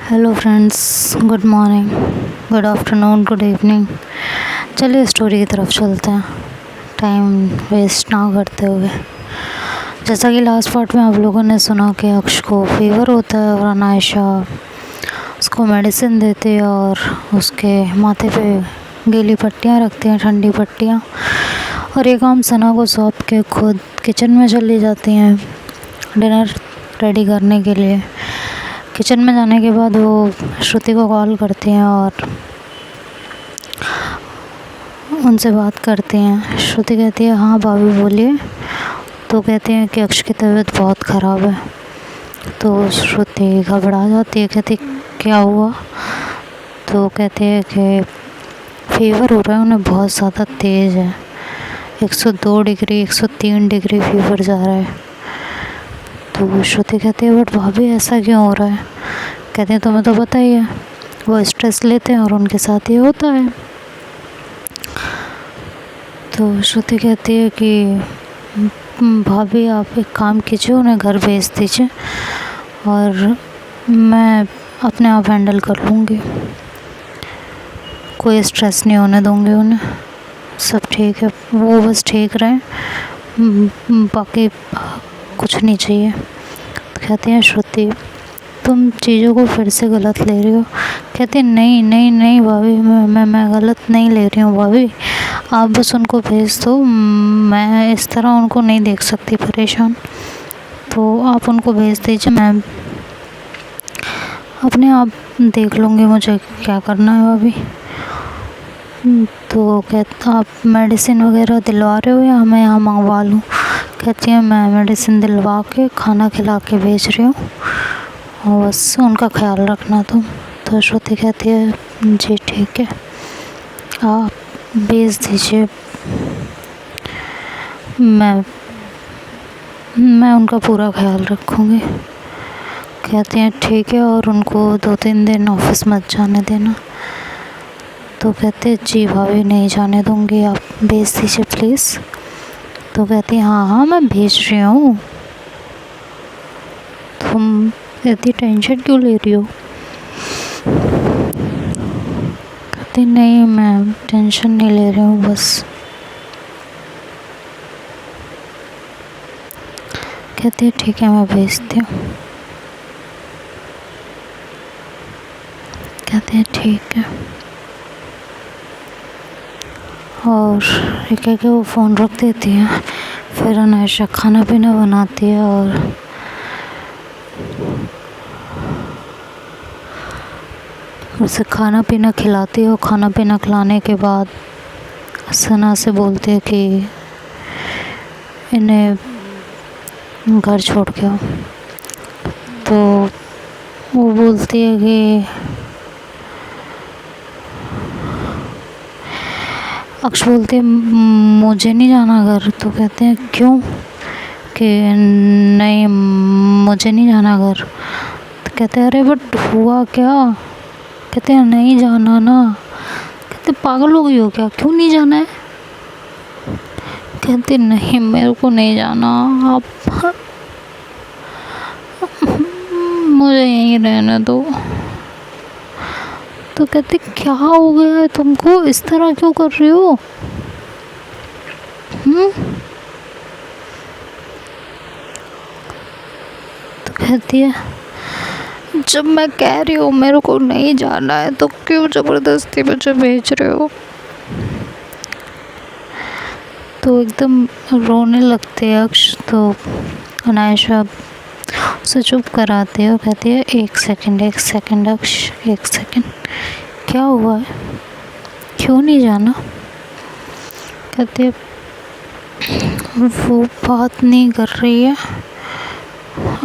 Hello friends, good morning, good afternoon, good evening. चलिए story की तरफ चलते हैं, टाइम वेस्ट ना करते हुए। जैसा कि लास्ट पार्ट में आप लोगों ने सुना कि अक्ष को फीवर होता है और अनायशा उसको मेडिसिन देती है और उसके माथे पे गीली पट्टियाँ रखती हैं, ठंडी पट्टियाँ। और ये काम सना को सौंप के खुद किचन में चली जाती हैं डिनर रेडी करने के लिए। किचन में जाने के बाद वो श्रुति को कॉल करती हैं और उनसे बात करती हैं। श्रुति कहती है, हाँ भाभी बोलिए। तो कहती हैं कि अक्ष की तबीयत बहुत ख़राब है। तो श्रुति घबरा जाती है, कहती क्या हुआ? तो कहती है कि फीवर हो रहा है उन्हें, बहुत ज़्यादा तेज़ है, 102 डिग्री 103 डिग्री फीवर जा रहा है। तो श्रुति कहती है, बट भाभी ऐसा क्यों हो रहा है? कहते हैं तुम्हें तो पता ही है, वो स्ट्रेस लेते हैं और उनके साथ ये होता है। तो श्रुति कहती है कि भाभी आप एक काम कीजिए, उन्हें घर भेज दीजिए और मैं अपने आप हैंडल कर लूँगी, कोई स्ट्रेस नहीं होने दूँगी उन्हें, सब ठीक है, वो बस ठीक रहें, बाकी कुछ नहीं चाहिए। तो कहती हैं श्रुति, तुम चीज़ों को फिर से गलत ले रही हो। कहती नहीं नहीं नहीं भाभी, मैं गलत नहीं ले रही हूँ भाभी, आप बस उनको भेज दो, मैं इस तरह उनको नहीं देख सकती परेशान, तो आप उनको भेज दीजिए, मैं अपने आप देख लूँगी मुझे क्या करना है भाभी। तो कहता आप मेडिसिन वगैरह दिलवा रहे हो या मैं यहाँ मंगवा लूँ? कहती है मैं मेडिसिन दिलवा के खाना खिला के भेज रही हूँ और बस उनका ख्याल रखना तुम। तो श्रुति कहती है जी ठीक है, आप भेज दीजिए, मैं उनका पूरा ख्याल रखूँगी। कहते हैं ठीक है, और उनको 2-3 दिन ऑफिस मत जाने देना। तो कहते जी भाभी नहीं जाने दूँगी, आप भेज दीजिए प्लीज़। तो कहती हाँ हाँ मैं भेज रही हूँ, तुम इतनी टेंशन क्यों ले रही हो? कहती नहीं मैं टेंशन नहीं ले रही हूँ बस। कहती है ठीक है मैं भेजती हूँ। कहते हैं ठीक है, और ये कह के वो फ़ोन रख देती है। फिर अनायशा खाना पीना बनाती है और उसे खाना पीना खिलाती है। और खाना पीना खिलाने के बाद सना से बोलती है कि इन्हें घर छोड़ के आओ। तो वो बोलती है कि अक्ष बोलती है मुझे नहीं जाना घर। तो कहते हैं क्यों? कि नहीं मुझे नहीं जाना घर। तो कहते हैं अरे बट हुआ क्या? कहते हैं नहीं जाना ना। कहते पागल हो गई हो क्या, क्यों नहीं जाना है? कहते नहीं मेरे को नहीं जाना, आप मुझे यहीं रहने दो। तो कहते क्या हो गया है तुमको, इस तरह क्यों कर रही हो? तो कहती है जब मैं कह रही हूँ मेरे को नहीं जाना है तो क्यों ज़बरदस्ती मुझे भेज रहे हो? तो एकदम रोने लगते हैं अक्ष। तो अनायशा उसे चुप कराती है और कहती है एक सेकंड अक्ष, एक सेकंड, क्या हुआ है, क्यों नहीं जाना? कहती है वो बात नहीं कर रही है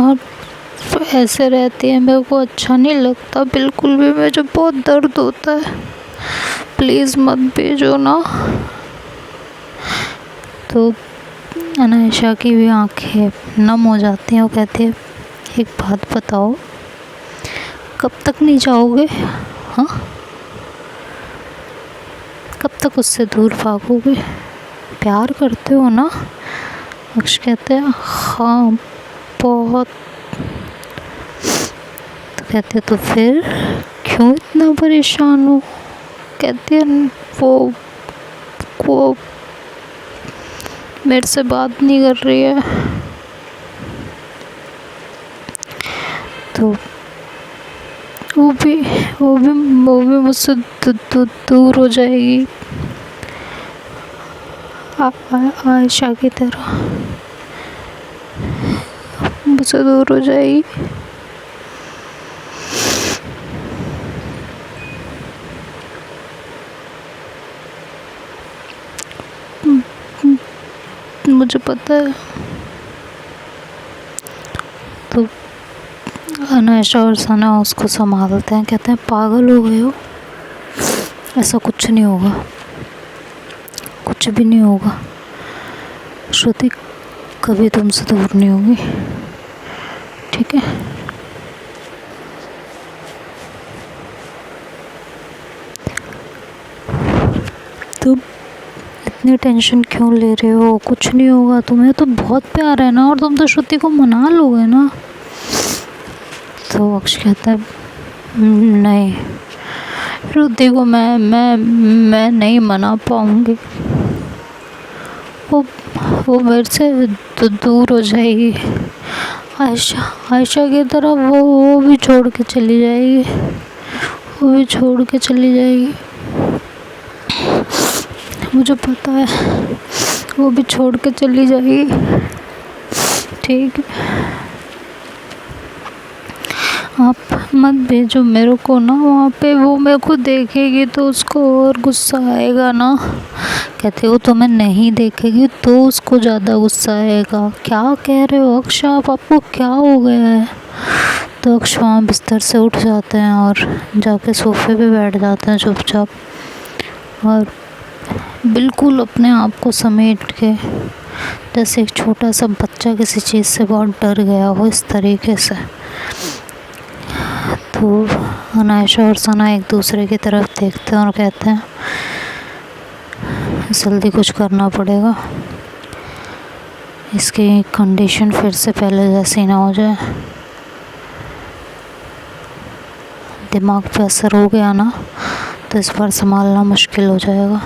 और ऐसे रहती है, मेरे को अच्छा नहीं लगता बिल्कुल भी, मुझे बहुत दर्द होता है, प्लीज़ मत भेजो ना। तो अनायशा की भी आंखें नम हो जाती हैं। वो कहती है एक बात बताओ, कब तक नहीं जाओगे? हाँ, कब तक उससे दूर भागोगे? प्यार करते हो ना? अक्ष कहते हैं हाँ बहुत। कहते तो फिर क्यों इतना परेशान हो? कहते हैं वो मेरे से बात नहीं कर रही है। तो वो भी मुझसे दूर हो जाएगी आयशा की तरह, मुझसे दूर हो जाएगी। मुझे पता है। तो अनायशा और सना उसको संभालते हैं, कहते हैं पागल हो गए हो, ऐसा कुछ नहीं होगा, कुछ भी नहीं होगा, श्रुति कभी तुमसे दूर नहीं होगी, ठीक है। तुम इतनी टेंशन क्यों ले रहे हो? कुछ नहीं होगा, तुम्हें तो बहुत प्यार है ना, और तुम तो श्रुति को मना लोगे ना। तो अक्ष कहता है नहीं श्रुति को मैं नहीं मना पाऊंगी, वो मेरे से दूर हो जाएगी। आयशा की तरह वो भी छोड़ के चली जाएगी, वो भी छोड़ के चली जाएगी, मुझे पता है, वो भी छोड़ के चली जाएगी, ठीक है। आप मत भेजो मेरे को ना वहाँ पे, वो मेरे को देखेगी तो उसको और गुस्सा आएगा ना। कहते हो तुम्हें नहीं देखेगी तो उसको ज़्यादा गुस्सा आएगा। क्या कह रहे हो अक्ष आप, आपको क्या हो गया है? तो अक्ष वहाँ बिस्तर से उठ जाते हैं और जाके सोफे पे बैठ जाते हैं चुपचाप, और बिल्कुल अपने आप को समेट के, जैसे एक छोटा सा बच्चा किसी चीज़ से बहुत डर गया हो, इस तरीके से। तो अनायशा और सना एक दूसरे की तरफ देखते हैं और कहते हैं जल्दी कुछ करना पड़ेगा, इसकी कंडीशन फिर से पहले जैसी ना हो जाए। दिमाग पे असर हो गया ना तो इस बार संभालना मुश्किल हो जाएगा।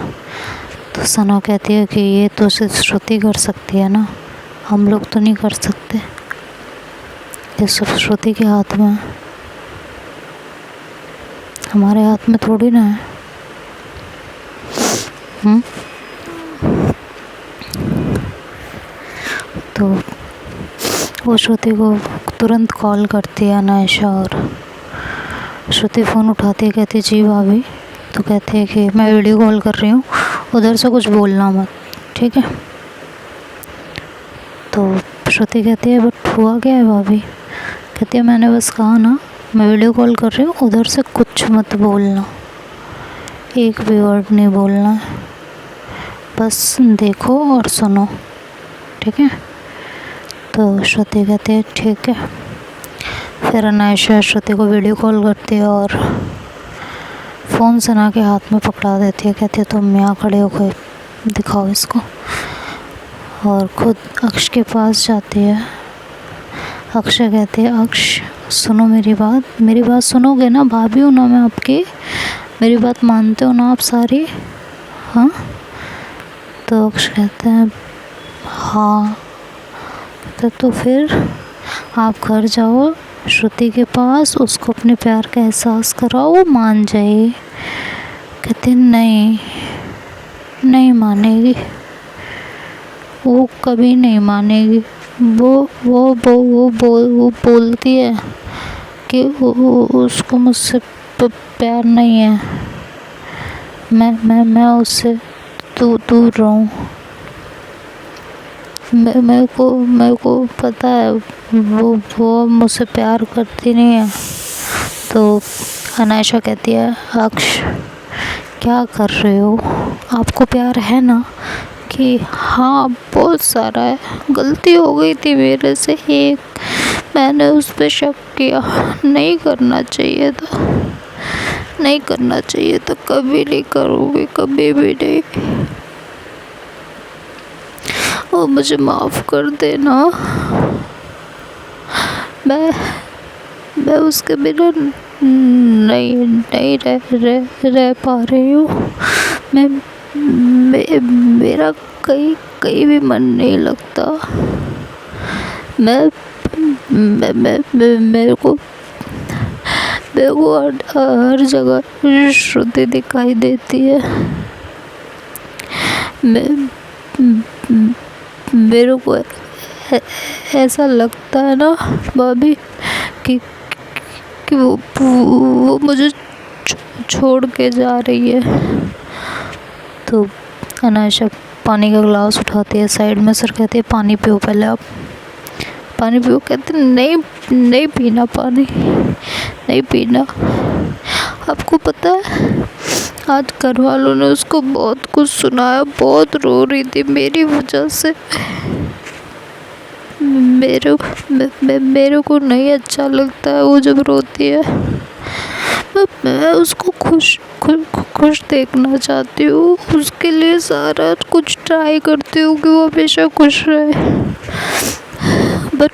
तो सना कहती है कि ये तो सिर्फ श्रुति कर सकती है ना, हम लोग तो नहीं कर सकते, ये सब श्रुति के हाथ में है, हमारे हाथ में थोड़ी ना है। तो वो श्रुति को तुरंत कॉल करती है अनायशा, और श्रुति फ़ोन उठाती है, कहती है जी भाभी। तो कहती है कि मैं वीडियो कॉल कर रही हूँ, उधर से कुछ बोलना मत, ठीक है। तो श्रुति कहती है बट हुआ क्या है भाभी? कहती है मैंने बस कहा ना मैं वीडियो कॉल कर रही हूँ, उधर से कुछ मत बोलना, एक भी वर्ड नहीं बोलना है, बस देखो और सुनो, ठीक है। तो श्रुति कहती है ठीक है। फिर अनायशा श्रुति को वीडियो कॉल करती है और फ़ोन सना के हाथ में पकड़ा देती है, कहती है तुम यहाँ खड़े होकर दिखाओ इसको, और खुद अक्ष के पास जाती है। अक्षय कहती है अक्ष सुनो मेरी बात सुनोगे ना, भाभी हूँ ना मैं आपकी, मेरी बात मानते हो ना आप सारी? हाँ। तो अक्ष कहते हैं हाँ। तो फिर आप घर जाओ श्रुति के पास, उसको अपने प्यार का एहसास कराओ, वो मान जाएगी। कहते नहीं मानेगी, वो कभी नहीं मानेगी, वो बोलती है कि उसको मुझसे प्यार नहीं है, मैं उससे दूर रहूं। मेरे को पता है वो मुझसे प्यार करती नहीं है। तो अनायशा कहती है अक्ष क्या कर रहे हो, आपको प्यार है ना? कि हाँ बहुत सारा है, गलती हो गई थी मेरे से, एक मैंने उस पर शक किया, नहीं करना चाहिए था, कभी नहीं करूँगी, कभी भी नहीं, वो मुझे माफ़ कर देना, मैं मैं उसके बिना नहीं नहीं रह पा रही हूँ। मेरा कहीं भी मन नहीं लगता। मेरे को हर जगह श्रुति दिखाई देती है। मेरे को ऐसा लगता है ना भाभी कि वो मुझे छोड़ के जा रही है। तो अनायशा पानी का गिलास उठाती है, साइड में सर कहती है पानी पियो, पहले आप पानी पियो। कहते नहीं पीना पानी, नहीं पीना। आपको पता है आज घर वालों ने उसको बहुत कुछ सुनाया, बहुत रो रही थी मेरी वजह से। मेरे को नहीं अच्छा लगता है वो जब रोती है। मैं उसको खुश देखना चाहती हूँ, उसके लिए सारा कुछ ट्राई करती हूँ कि वो हमेशा खुश रहे। बट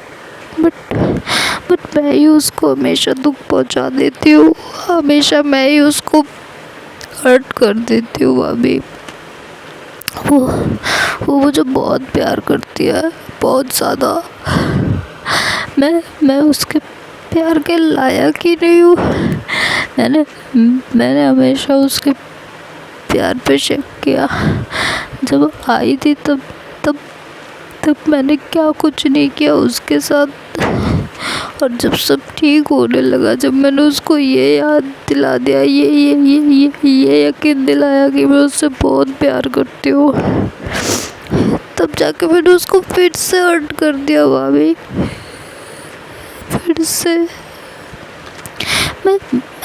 मैं ही उसको हमेशा दुख पहुँचा देती हूँ, हमेशा मैं ही उसको हर्ट कर देती हूँ भाभी। वो मुझे बहुत प्यार करती है, बहुत ज़्यादा। मैं उसके प्यार के लायक ही नहीं हूँ। मैंने हमेशा उसके प्यार पे शक किया। जब आई थी तब मैंने क्या कुछ नहीं किया उसके साथ। और जब सब ठीक होने लगा, जब मैंने उसको ये याद दिला दिया, ये यकीन दिलाया कि मैं उससे बहुत प्यार करती हूँ, तब जाके मैंने उसको फिर से हर्ट कर दिया भाभी। फिर से मैं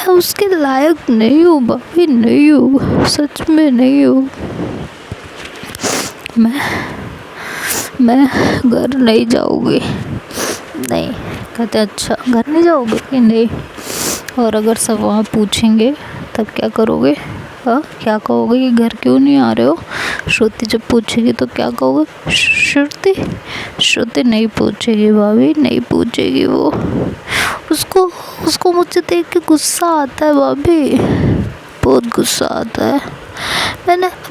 उसके लायक नहीं हूँ भाभी, नहीं हूँ, सच में नहीं हूँ। मैं घर नहीं जाऊँगी। नहीं, कहते अच्छा घर नहीं जाओगे कि नहीं? और अगर सब वहाँ पूछेंगे तब क्या करोगे? हाँ, क्या कहोगे कि घर क्यों नहीं आ रहे हो? श्रुति जब पूछेगी तो क्या कहोगे? श्रुति नहीं पूछेगी भाभी, नहीं पूछेगी वो। उसको मुझे देख के गुस्सा आता है भाभी, बहुत गुस्सा आता है।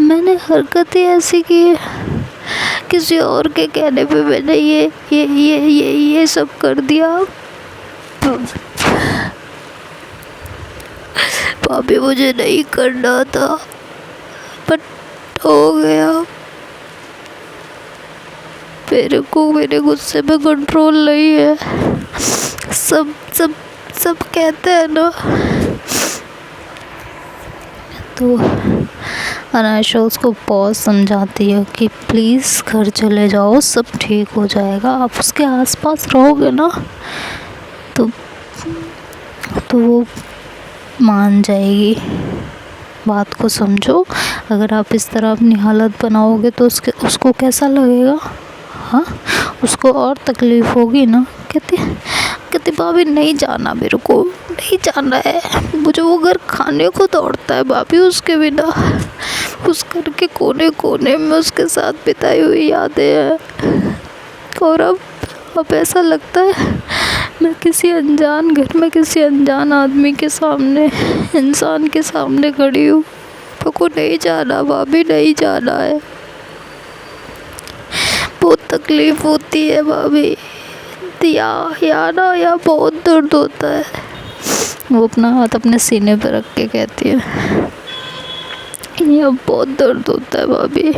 मैंने हरकत ही ऐसी की है, किसी और के कहने पे मैंने ये सब कर दिया। भाभी मुझे नहीं करना था, बट हो गया। मेरे गुस्से पे कंट्रोल नहीं है। सब कहते हैं ना। तो अनायशा उसको बहुत समझाती है कि प्लीज़ घर चले जाओ, सब ठीक हो जाएगा। आप उसके आसपास रहोगे ना तो वो मान जाएगी। बात को समझो। अगर आप इस तरह अपनी हालत बनाओगे तो उसको कैसा लगेगा? हाँ, उसको और तकलीफ़ होगी ना। कहती भाभी नहीं जाना, मेरे को नहीं जाना है। मुझे वो घर खाने को दौड़ता है भाभी उसके बिना। उस घर के कोने कोने में उसके साथ बिताई हुई यादें हैं। और अब ऐसा लगता है मैं किसी अनजान घर में किसी अनजान आदमी के सामने, इंसान के सामने खड़ी हूँ। मेरे को नहीं जाना भाभी, नहीं जाना है। बहुत तकलीफ़ होती है भाभी, या बहुत दर्द होता है। वो अपना हाथ अपने सीने पर रख के कहती है यहाँ बहुत दर्द होता है भाभी।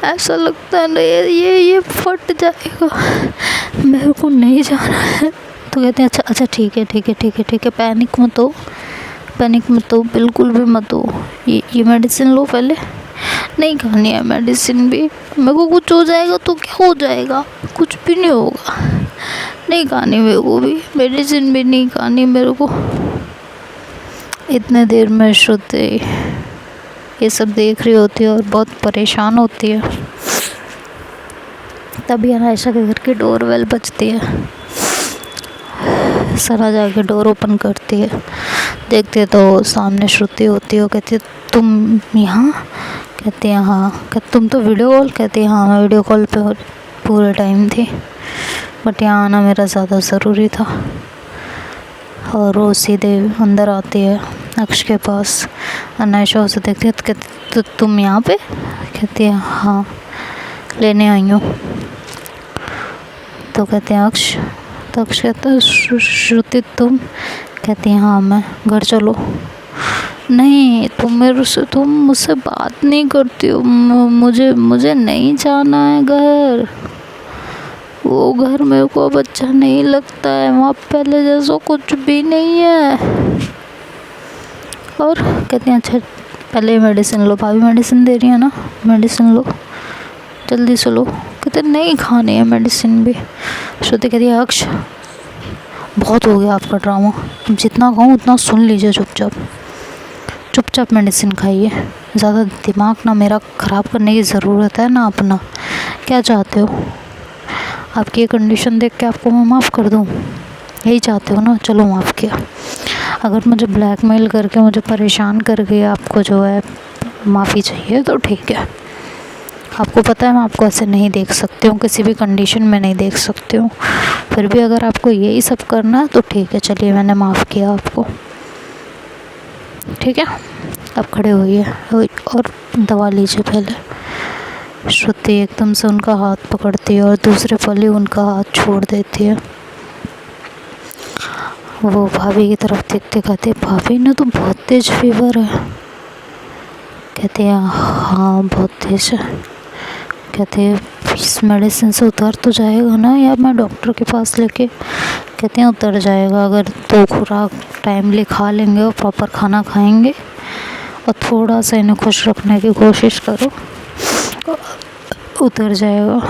ऐसा लगता है ना ये फट जाएगा, मेरे को नहीं जाना है। तो कहते हैं अच्छा ठीक है, पैनिक मत हो, बिल्कुल भी मत हो। ये मेडिसिन लो पहले। नहीं खानी है मेडिसिन भी, मेरे को कुछ हो जाएगा तो क्या हो जाएगा, कुछ भी नहीं होगा। नहीं खानी मेरे को भी, मेडिसिन भी नहीं खानी मेरे को। इतने देर में श्रुति ये सब देख रही होती है और बहुत परेशान होती है। तभी अनायशा के घर की डोरबेल बजती है। सना जाके डोर ओपन करती है, देखती है तो सामने श्रुति होती है। वो कहती है तुम यहाँ? कहती है हाँ। कहती तुम तो वीडियो कॉल? कहती है हाँ, मैं वीडियो कॉल पे पूरे टाइम थी, बट यहाँ आना मेरा ज़्यादा ज़रूरी था। और वो सीधे अंदर आती है अक्ष के पास। अनायशा उसे देखती है तो कहती तो तुम यहाँ पे? कहती है हाँ, लेने आई हूँ। तो कहते हैं अक्ष, तो अक्ष कहता है श्रुति तुम? कहती है हाँ मैं। घर चलो। नहीं, तुम मुझसे बात नहीं करती हो। मुझे नहीं जाना है घर। वो घर मेरे को अब अच्छा नहीं लगता है, वहाँ पहले जैसा कुछ भी नहीं है। और कहती हैं अच्छा पहले मेडिसिन लो, भाभी मेडिसिन दे रही है ना, मेडिसिन लो जल्दी से लो। कहते नहीं खानी है मेडिसिन भी। श्रुति कहती है अक्ष बहुत हो गया आपका ड्रामा, जितना कहूँ उतना सुन लीजिए, चुपचाप मेडिसिन खाइए। ज़्यादा दिमाग ना मेरा ख़राब करने की ज़रूरत है ना अपना। क्या चाहते हो? आपकी ये कंडीशन देख के आपको मैं माफ़ कर दूँ? यही चाहते हो ना? चलो माफ़ किया। अगर मुझे ब्लैकमेल करके, मुझे परेशान करके आपको जो है माफ़ी चाहिए तो ठीक है। आपको पता है मैं आपको ऐसे नहीं देख सकती हूँ, किसी भी कंडीशन में नहीं देख सकती हूँ। फिर भी अगर आपको यही सब करना है तो ठीक है, चलिए मैंने माफ़ किया आपको, ठीक है। अब खड़े होइए और दवा लीजिए पहले। श्रुति एकदम से उनका हाथ पकड़ती है और दूसरे पल ही उनका हाथ छोड़ देती है। वो भाभी की तरफ देखते कहते भाभी ने तो बहुत तेज फीवर है। कहते हैं हाँ बहुत तेज है। कहते हैं इस मेडिसिन से उतर तो जाएगा ना, या मैं डॉक्टर के पास लेके? कहते हैं उतर जाएगा, अगर 2 खुराक टाइमली खा लेंगे और प्रॉपर खाना खाएंगे और थोड़ा सा इन्हें खुश रखने की कोशिश करो, उतर जाएगा।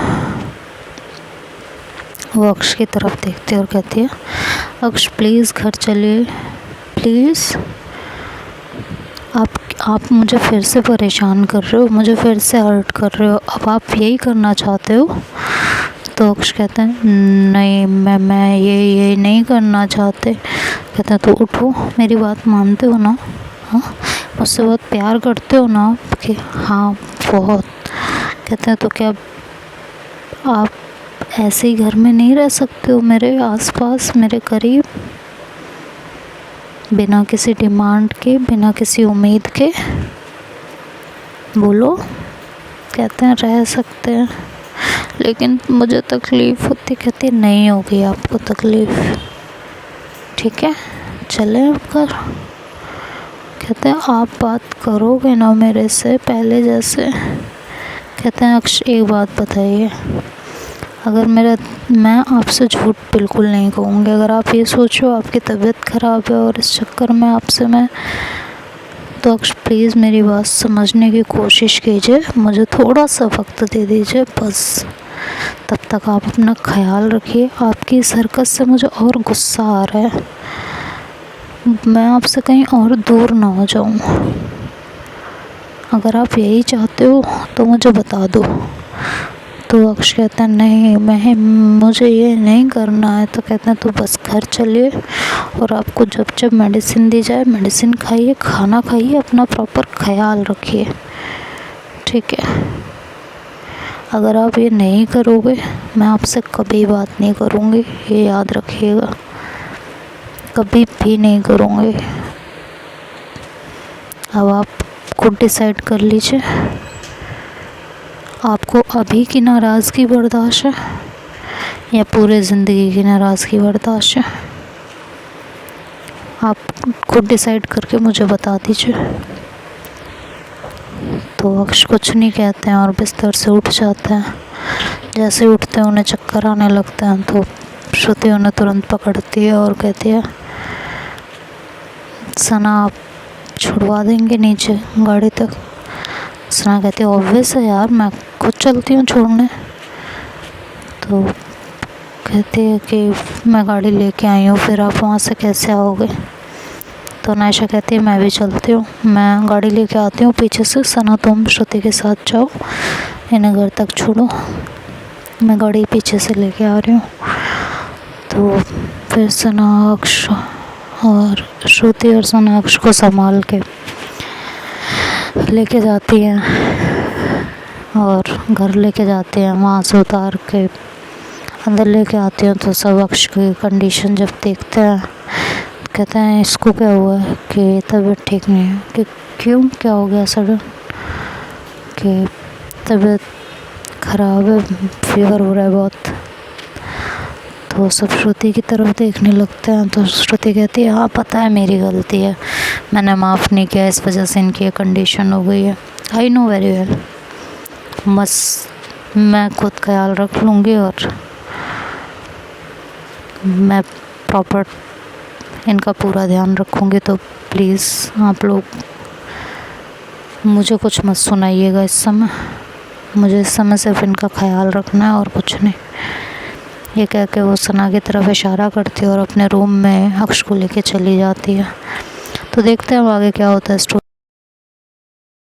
वो अक्ष की तरफ देखती है और कहती है अक्ष प्लीज़ घर चलिए प्लीज़। आप मुझे फिर से परेशान कर रहे हो, मुझे फिर से हर्ट कर रहे हो। अब आप यही करना चाहते हो? तो अक्ष कहते हैं नहीं मैं ये नहीं करना चाहते। कहते हैं तो उठो, मेरी बात मानते हो ना? हाँ, मुझसे बहुत प्यार करते हो ना? कि हाँ बहुत। कहते हैं तो क्या आप ऐसे ही घर में नहीं रह सकते हो, मेरे आसपास, मेरे करीब, बिना किसी डिमांड के, बिना किसी उम्मीद के? बोलो। कहते हैं रह सकते हैं, लेकिन मुझे तकलीफ़ होती। कहती नहीं होगी आपको तकलीफ़, ठीक है चले अब घर। कहते हैं आप बात करोगे ना मेरे से पहले जैसे? कहते हैं अक्ष एक बात बताइए, अगर मैं आपसे झूठ बिल्कुल नहीं कहूँगी। अगर आप ये सोचो आपकी तबीयत ख़राब है और इस चक्कर में आपसे मैं, तो अक्ष प्लीज़ मेरी बात समझने की कोशिश कीजिए, मुझे थोड़ा सा वक्त दे दीजिए बस। तब तक आप अपना ख्याल रखिए। आपकी इस हरकत से मुझे और गुस्सा आ रहा है, मैं आपसे कहीं और दूर ना हो जाऊँ। अगर आप यही चाहते हो तो मुझे बता दो। तो अक्ष कहता है नहीं मुझे ये नहीं करना है। तो कहते हैं तो बस घर चलिए और आपको जब मेडिसिन दी जाए मेडिसिन खाइए, खाना खाइए, अपना प्रॉपर ख्याल रखिए, ठीक है। अगर आप ये नहीं करोगे मैं आपसे कभी बात नहीं करूँगी, ये याद रखिएगा, कभी भी नहीं करूँगी। अब आप खुद डिसाइड कर लीजिए, आपको अभी की नाराज़गी बर्दाश्त है या पूरे ज़िंदगी की नाराज़गी बर्दाश्त है? आप खुद डिसाइड करके मुझे बता दीजिए। तो अक्ष कुछ नहीं कहते हैं और बिस्तर से उठ जाते हैं। जैसे उठते हैं उन्हें चक्कर आने लगते हैं तो श्रुति उन्हें तुरंत पकड़ती है और कहती है सना आप छुड़वा देंगे नीचे गाड़ी तक? सना कहती है ऑब्वियस है यार, मैं खुद चलती हूँ छोड़ने। तो कहती है कि मैं गाड़ी लेके आई हूँ, फिर आप वहाँ से कैसे आओगे? तो नायशा कहती है मैं भी चलती हूँ, मैं गाड़ी लेके आती हूँ पीछे से। सना तुम श्रुति के साथ जाओ, इन्हें घर तक छोड़ो, मैं गाड़ी पीछे से लेके आ रही हूँ। तो फिर सना अक्ष और श्रुति और सना अक्ष को संभाल के लेके जाती हैं और घर लेके जाते हैं। वहाँ से उतार के अंदर लेके आते हैं तो सब अक्ष की कंडीशन जब देखते हैं कहते हैं इसको क्या हुआ है कि तबीयत ठीक नहीं है। कि क्यों, क्या हो गया सडन कि तबीयत ख़राब है, फीवर हो रहा है बहुत। तो सब श्रुति की तरफ देखने लगते हैं। तो श्रुति कहती है हाँ पता है मेरी गलती है, मैंने माफ़ नहीं किया, इस वजह से इनकी ये कंडीशन हो गई है। आई नो वेरी वेल, बस मैं खुद ख्याल रख लूँगी और मैं प्रॉपर इनका पूरा ध्यान रखूँगी। तो प्लीज़ आप लोग मुझे कुछ मत सुनाइएगा इस समय, मुझे इस समय सिर्फ इनका ख्याल रखना है और कुछ नहीं। ये कह के वो सना की तरफ इशारा करती है और अपने रूम में अक्ष को लेके चली जाती है। तो देखते हैं अब आगे क्या होता है स्टोरी।